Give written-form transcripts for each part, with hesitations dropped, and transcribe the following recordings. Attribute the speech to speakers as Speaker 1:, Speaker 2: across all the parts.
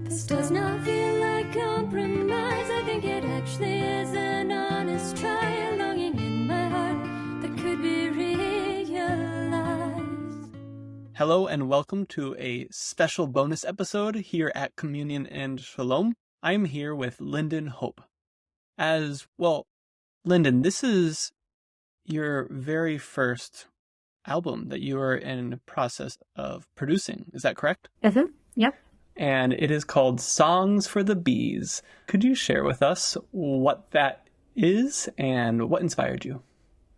Speaker 1: This does not feel like compromise. I think it actually is an honest try, a longing in my heart that could be realized.
Speaker 2: Hello and welcome to a special bonus episode here at Communion and Shalom. I'm here with Linden Hope. Linden, this is your very first album that you are in the process of producing. Is that correct?
Speaker 3: Mm-hmm. Yep.
Speaker 2: And it is called Songs for the Bees. Could you share with us what that is and what inspired you?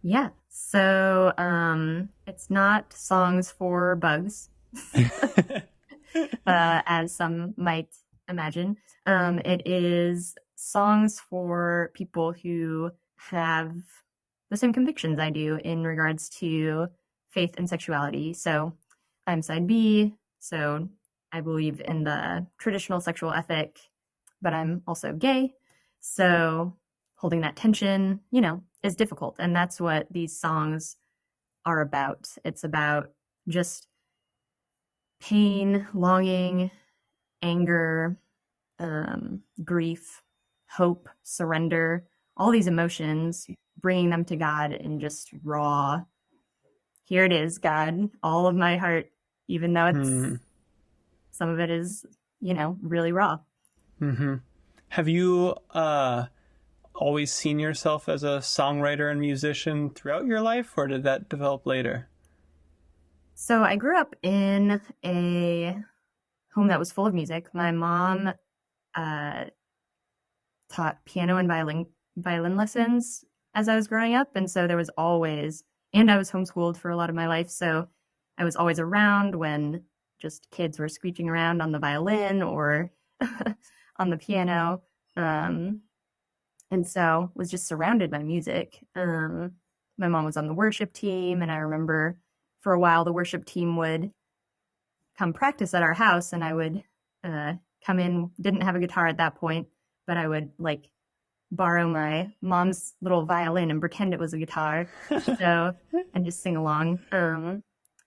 Speaker 3: Yeah. So it's not songs for bugs, as some might imagine. It is songs for people who have the same convictions I do in regards to faith and sexuality. So I'm side B, so I believe in the traditional sexual ethic, but I'm also gay. So holding that tension, is difficult. And that's what these songs are about. It's about just pain, longing, anger, grief, hope, surrender, all these emotions, bringing them to God in just raw, here it is, God, all of my heart, even though it's some of it is, really raw.
Speaker 2: Mm-hmm. Have you always seen yourself as a songwriter and musician throughout your life, or did that develop later?
Speaker 3: So I grew up in a home that was full of music. My mom taught piano and violin lessons as I was growing up, and so there was always, and I was homeschooled for a lot of my life, so I was always around when just kids were screeching around on the violin or on the piano. And so was just surrounded by music. My mom was on the worship team, and I remember for a while the worship team would come practice at our house, and I would come in, didn't have a guitar at that point, but I would borrow my mom's little violin and pretend it was a guitar, and just sing along.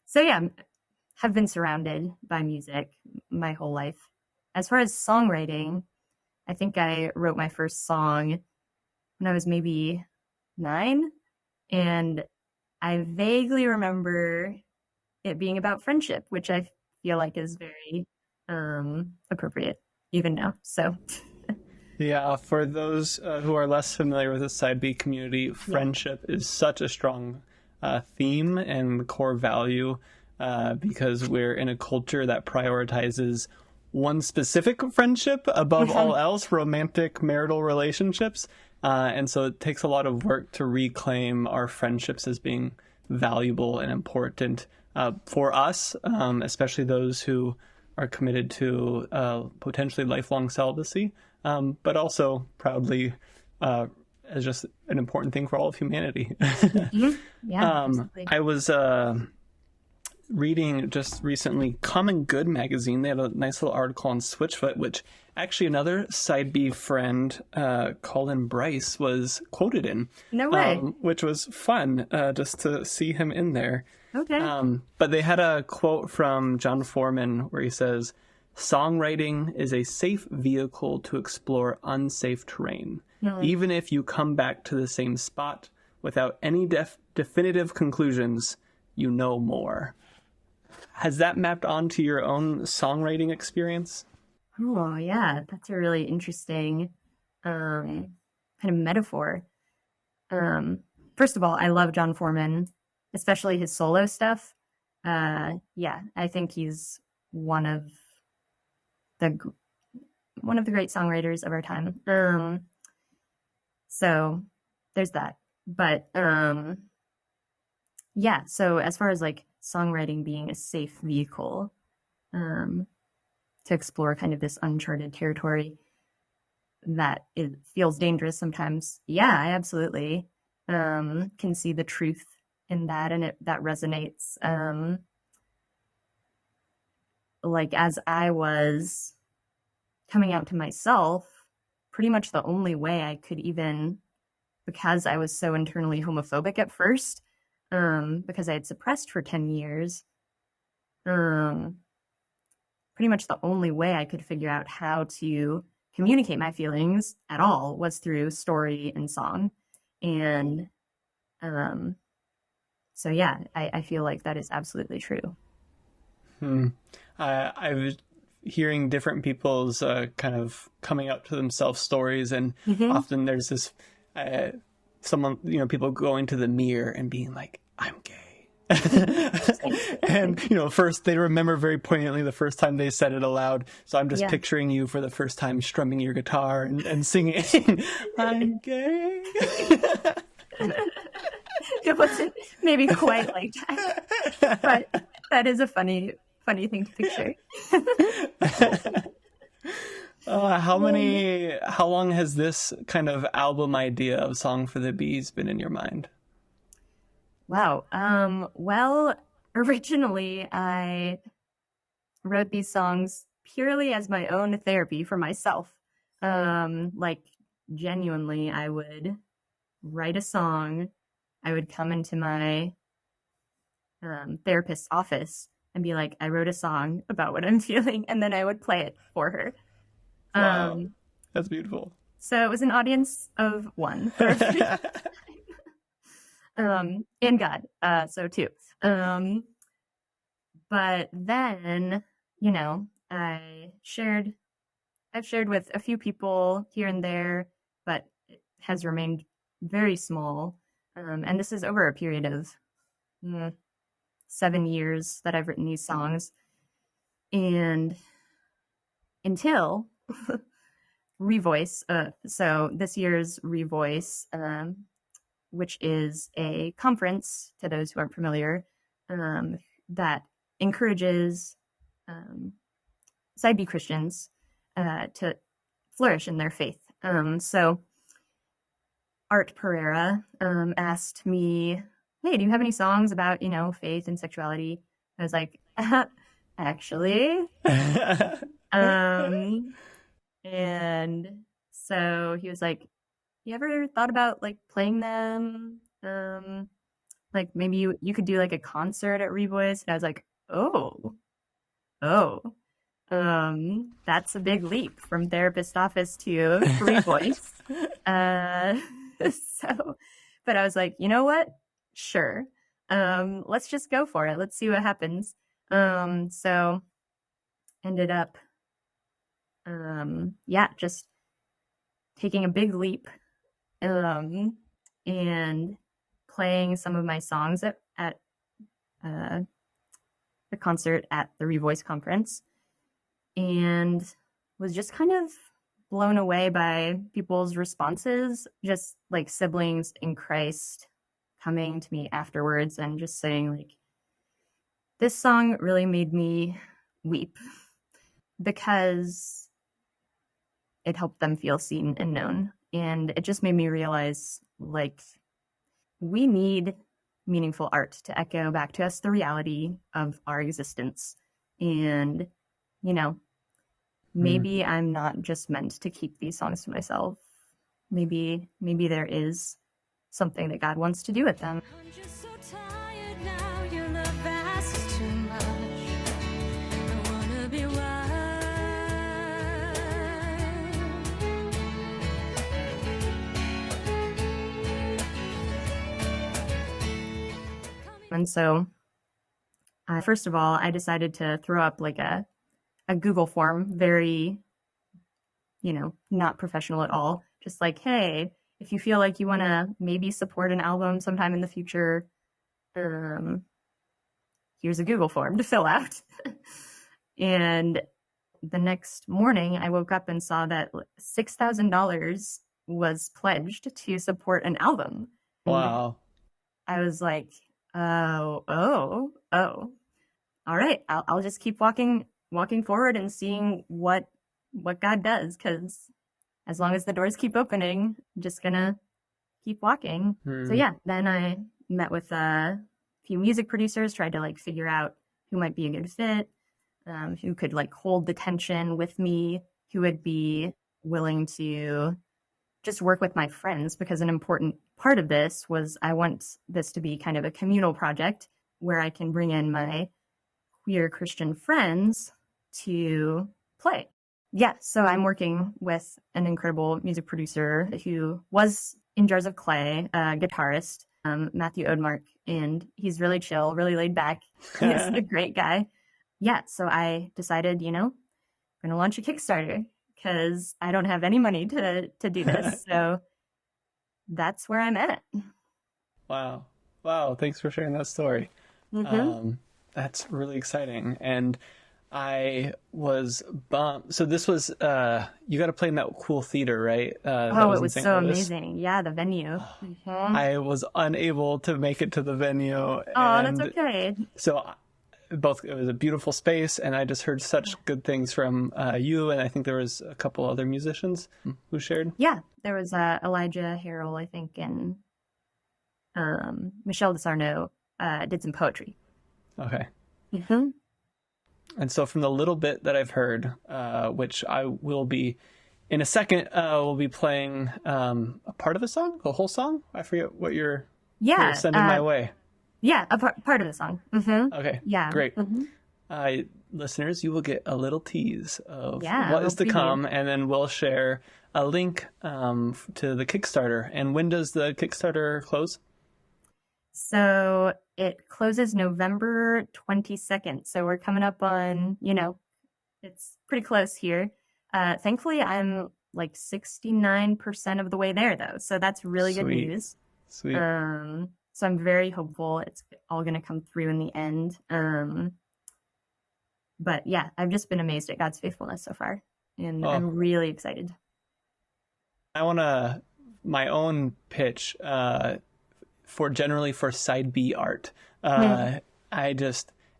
Speaker 3: So yeah, have been surrounded by music my whole life. As far as songwriting, I think I wrote my first song when I was maybe 9, and I vaguely remember it being about friendship, which I feel like is very appropriate even now. So
Speaker 2: yeah, for those who are less familiar with the Side B community, friendship is such a strong theme and core value because we're in a culture that prioritizes one specific friendship above all else, romantic marital relationships. And so it takes a lot of work to reclaim our friendships as being valuable and important for us, especially those who are committed to potentially lifelong celibacy, but also proudly as just an important thing for all of humanity.
Speaker 3: Yeah,
Speaker 2: I was reading just recently Common Good magazine. They had a nice little article on Switchfoot, which actually another Side B friend, Colin Bryce, was quoted in.
Speaker 3: No way.
Speaker 2: Which was fun just to see him in there.
Speaker 3: Okay.
Speaker 2: But they had a quote from John Foreman where he says, "Songwriting is a safe vehicle to explore unsafe terrain. Even if you come back to the same spot without any definitive conclusions, you know more." Has that mapped onto your own songwriting experience?
Speaker 3: Oh, yeah. That's a really interesting kind of metaphor. First of all, I love John Foreman, especially his solo stuff. I think he's one of the great songwriters of our time. So there's that. But so as far as songwriting being a safe vehicle to explore kind of this uncharted territory that it feels dangerous sometimes. Yeah, I absolutely can see the truth in that, and that resonates. As I was coming out to myself, pretty much the only way I could even, because I was so internally homophobic at first, because I had suppressed for 10 years, pretty much the only way I could figure out how to communicate my feelings at all was through story and song. And so yeah, I feel like that is absolutely true.
Speaker 2: I was hearing different people's kind of coming up to themselves stories, and often there's this someone, people going to the mirror and being like, I'm gay. And first they remember very poignantly the first time they said it aloud. So I'm just picturing you for the first time strumming your guitar and singing I'm gay.
Speaker 3: It wasn't maybe quite like that, but that is a funny thing to picture.
Speaker 2: How long has this kind of album idea of Song for the Bees been in your mind?
Speaker 3: Wow. Well, originally I wrote these songs purely as my own therapy for myself. Like genuinely, I would write a song. I would come into my therapist's office and be like, I wrote a song about what I'm feeling, and then I would play it for her.
Speaker 2: Wow. That's beautiful.
Speaker 3: So it was an audience of one. And God, so two. But then, I've shared with a few people here and there, but it has remained very small. And this is over a period of 7 years that I've written these songs. And until Revoice, so this year's Revoice, which is a conference, to those who aren't familiar, that encourages side B Christians to flourish in their faith. So Art Pereira asked me, hey, do you have any songs about, faith and sexuality? I was like, actually. And so he was like, you ever thought about like playing them? Like maybe you could do like a concert at Revoice. And I was like, that's a big leap from therapist office to Revoice. But I was like, you know what? Sure. Let's just go for it. Let's see what happens. So ended up, just taking a big leap, and playing some of my songs at the concert at the Revoice conference, and was just kind of blown away by people's responses, just like siblings in Christ coming to me afterwards and just saying like, this song really made me weep because it helped them feel seen and known. And it just made me realize, like, we need meaningful art to echo back to us the reality of our existence. And, maybe I'm not just meant to keep these songs to myself. Maybe there is something that God wants to do with them.
Speaker 1: I'm just so tired now, your love asks too much. I wanna be
Speaker 3: And so, first of all, I decided to throw up like a Google form, very, not professional at all. Just like, hey, if you feel like you want to maybe support an album sometime in the future, here's a Google form to fill out. And the next morning, I woke up and saw that $6,000 was pledged to support an album.
Speaker 2: Wow.
Speaker 3: And I was like, oh, all right, I'll just keep walking forward and seeing what God does, because as long as the doors keep opening, I'm just gonna keep walking. So yeah, then I met with a few music producers, tried to like figure out who might be a good fit, who could like hold the tension with me, who would be willing to just work with my friends, because an important part of this was I want this to be kind of a communal project where I can bring in my queer Christian friends to play. Yeah, so I'm working with an incredible music producer who was in Jars of Clay, a guitarist, Matthew Odemark, and he's really chill, really laid back. He's a great guy. Yeah, so I decided, I'm going to launch a Kickstarter because I don't have any money to do this. So that's where I'm at.
Speaker 2: Wow. Thanks for sharing that story. That's really exciting. And I was bummed. So this was, you got to play in that cool theater, right?
Speaker 3: It was so amazing. Yeah, the venue.
Speaker 2: I was unable to make it to the venue.
Speaker 3: Oh, that's okay.
Speaker 2: So it was a beautiful space, and I just heard such good things from you, and I think there was a couple other musicians who shared.
Speaker 3: Yeah, there was Elijah Harrell, I think, and Michelle DeSarno did some poetry.
Speaker 2: Okay. And so from the little bit that I've heard, which I will be, in a second, we'll be playing a part of the song, the whole song? I forget what you're sending my way.
Speaker 3: Yeah, a part of the song.
Speaker 2: Okay,
Speaker 3: yeah,
Speaker 2: great. Listeners, you will get a little tease of what is to come, and then we'll share a link to the Kickstarter. And when does the Kickstarter close?
Speaker 3: So it closes November 22nd. So we're coming up on, it's pretty close here. Thankfully, I'm like 69% of the way there, though. So that's really good news.
Speaker 2: Sweet.
Speaker 3: So I'm very hopeful it's all going to come through in the end. But yeah, I've just been amazed at God's faithfulness so far. And I'm really excited.
Speaker 2: I want my own pitch for side B art. And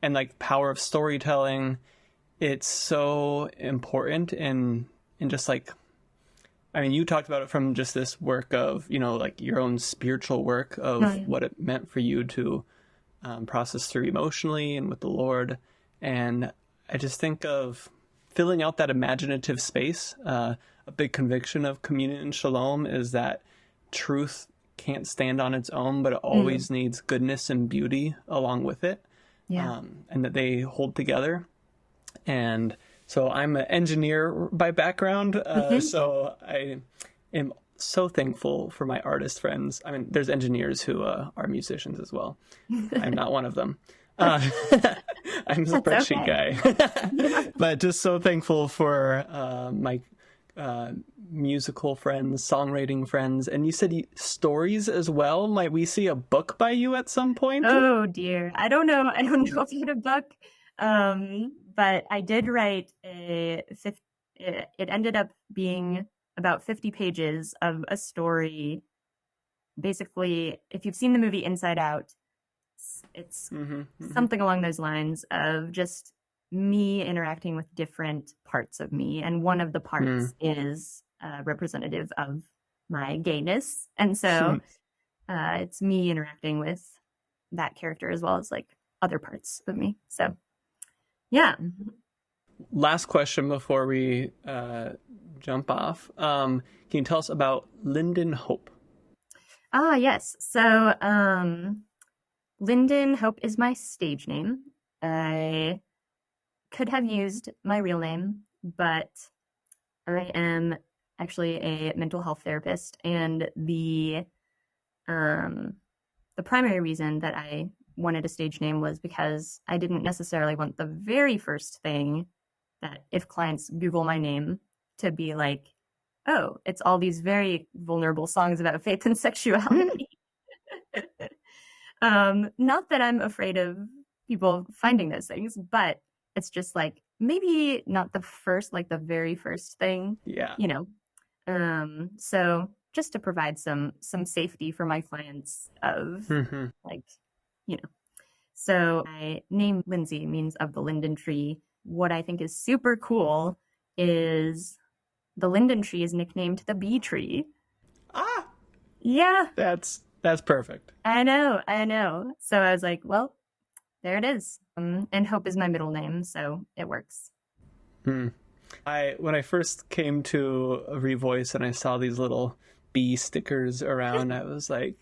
Speaker 2: like power of storytelling, it's so important in just like, I mean, you talked about it from just this work of, like your own spiritual work of what it meant for you to process through emotionally and with the Lord. And I just think of filling out that imaginative space. A big conviction of Communion and Shalom is that truth can't stand on its own, but it always needs goodness and beauty along with it. Yeah. And that they hold together. And so I'm an engineer by background. So I am so thankful for my artist friends. I mean, there's engineers who are musicians as well. I'm not one of them. I'm a spreadsheet guy. But just so thankful for my musical friends, songwriting friends. And you said stories as well. Might we see a book by you at some point?
Speaker 3: Oh dear, I don't know if I had a book, but I did write it ended up being about 50 pages of a story. Basically, if you've seen the movie Inside Out, it's something along those lines of just me interacting with different parts of me. And one of the parts is representative of my gayness. And so it's me interacting with that character as well as like other parts of me. So, yeah.
Speaker 2: Last question before we jump off. Can you tell us about Linden Hope?
Speaker 3: Yes. So Linden Hope is my stage name. I could have used my real name, but I am actually a mental health therapist, and the primary reason that I wanted a stage name was because I didn't necessarily want the very first thing that if clients Google my name to be like, oh, it's all these very vulnerable songs about faith and sexuality. Not that I'm afraid of people finding those things, but it's just like maybe not the very first thing.
Speaker 2: Yeah.
Speaker 3: So just to provide some safety for my clients of So my name Lindsay means of the linden tree. What I think is super cool is the linden tree is nicknamed the bee tree.
Speaker 2: Ah.
Speaker 3: Yeah.
Speaker 2: That's perfect.
Speaker 3: I know. So I was like, well, there it is. And Hope is my middle name, so it works.
Speaker 2: When I first came to Revoice and I saw these little bee stickers around, I was like,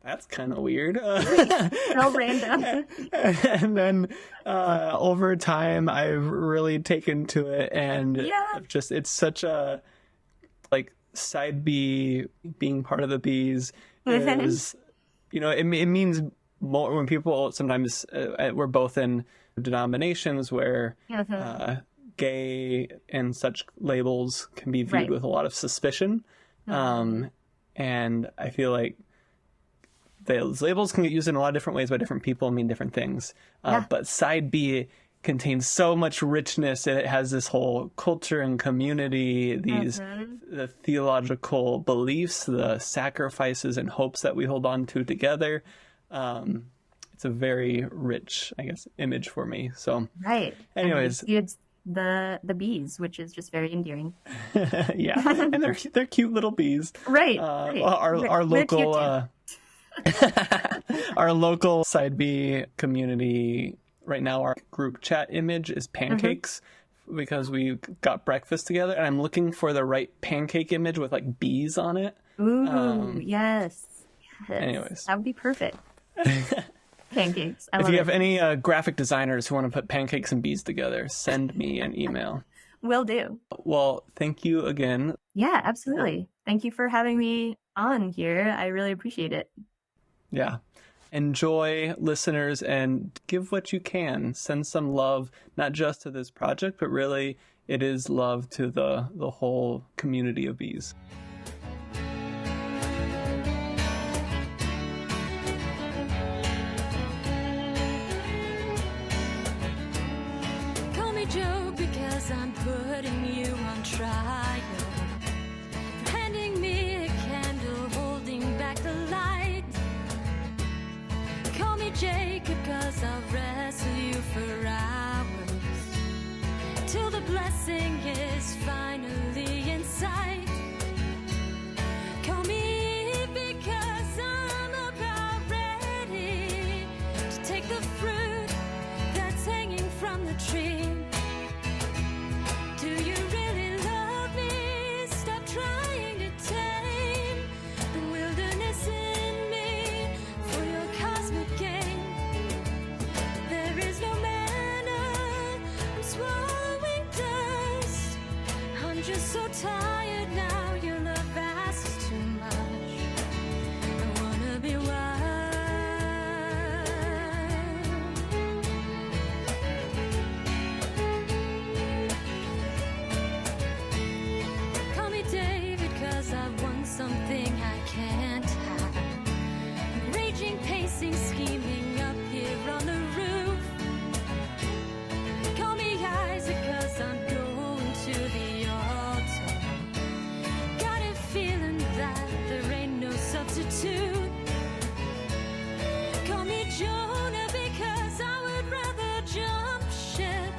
Speaker 2: that's kind of weird.
Speaker 3: So random.
Speaker 2: And then over time, I've really taken to it, and it's such a like side B, being part of the B's is, it means more when people sometimes we're both in denominations where gay and such labels can be viewed with a lot of suspicion. And I feel like those labels can get used in a lot of different ways by different people and mean different things. But side B contains so much richness, and it has this whole culture and community, the theological beliefs, the sacrifices and hopes that we hold on to together. It's a very rich, I guess, image for me. So anyways,
Speaker 3: it's the bees, which is just very endearing.
Speaker 2: And they're cute little bees.
Speaker 3: Right.
Speaker 2: Our local our local side B community right now, our group chat image is pancakes because we got breakfast together, and I'm looking for the right pancake image with like bees on it.
Speaker 3: Ooh, yes.
Speaker 2: Anyways,
Speaker 3: that would be perfect. Pancakes.
Speaker 2: If you have any graphic designers who want to put pancakes and bees together, send me an email.
Speaker 3: Will do.
Speaker 2: Well, thank you again.
Speaker 3: Yeah, absolutely. Thank you for having me on here. I really appreciate it.
Speaker 2: Yeah. Enjoy, listeners, and give what you can. Send some love, not just to this project, but really it is love to the whole community of bees.
Speaker 1: Call me Joe because I'm putting you on trial. Handing me a candle, holding back the light. Call me Jacob cause I'll wrestle you for hours till the blessing is finally in sight. Call me Eve because I'm about ready to take the fruit that's hanging from the tree. Do you really love me? Stop trying to tame the wilderness in me for your cosmic gain. There is no manna, I'm swallowing dust. I'm just so tired now, your love asks too much. I wanna be wild. Call me David cause I want something I can't have. Raging, pacing, scheming up here on the roof. Call me Isaac cause I'm going to the altar. Got a feeling that there ain't no substitute. Call me Jonah because I would rather jump ship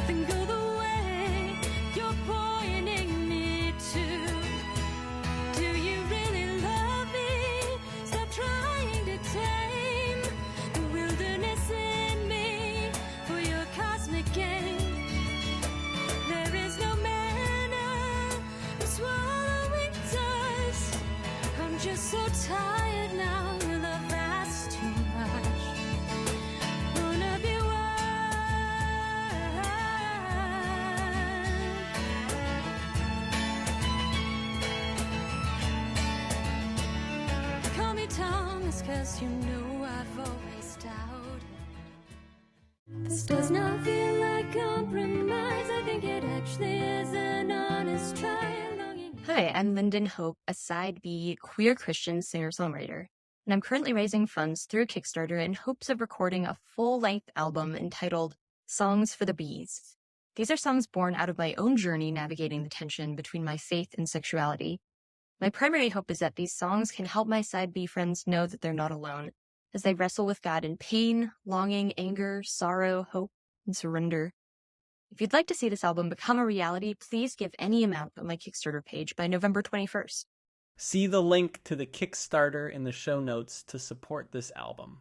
Speaker 1: than go the way you're pointing me to. Do you really love me? Stop trying to tame the wilderness in me for your cosmic gain. There is no manna, I'm swallowing dust. I'm just so tired now, your love asks too much. Wanna be wild. Call me Thomas cause you know I've always doubted. This does not feel like compromise. I think it actually is an honest try. Longing.
Speaker 3: Hi, I'm Linden Hope, a side B queer Christian singer-songwriter, and I'm currently raising funds through Kickstarter in hopes of recording a full-length album entitled Songs for the Bees. These are songs born out of my own journey navigating the tension between my faith and sexuality. My primary hope is that these songs can help my side B friends know that they're not alone, as they wrestle with God in pain, longing, anger, sorrow, hope, and surrender. If you'd like to see this album become a reality, please give any amount on my Kickstarter page by November 21st.
Speaker 2: See the link to the Kickstarter in the show notes to support this album.